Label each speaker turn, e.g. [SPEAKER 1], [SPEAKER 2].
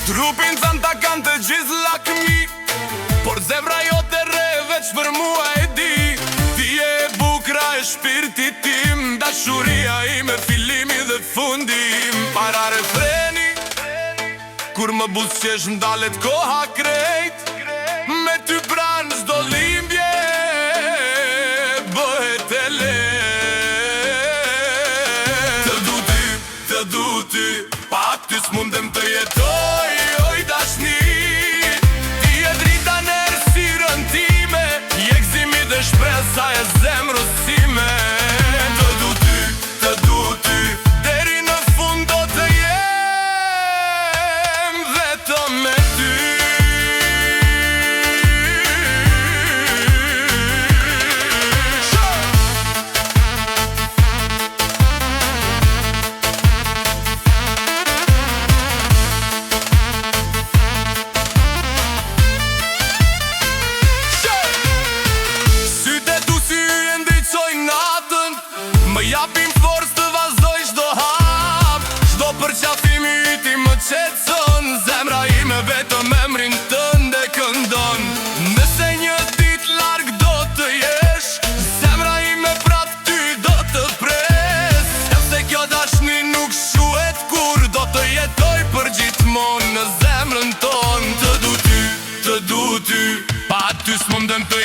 [SPEAKER 1] Trupin zanë ta kanë të gjithë lakmi, por zemra jo të re veç për mua e di. Ti e bukra e shpirti tim, dashuria ime filimi dhe fundim. Para refreni, kur më buzqesh m'dalet koha krejt, me ty pranë zdo limbje bëhet e lehtë. Të du ty, pak ty s'mundem të jetoj. Oj dashni, ti e drita në errësirën time, je gëzimi dhe shpresa e zemrës time. Të du ty, deri në fund do të jem vetëm me ty. Më japim forës të vazhdoj shdo hap, shdo përqafimi ti më qetson. Zemra ime vetëm emrin tënde këndon. Nëse një dit larg do të jesh, zemra ime prap ty do të pres. Se kjo dashni nuk shuhet kur, do të jetoj për gjithmon në zemrën ton. Të du ty, pa ty s'mundem të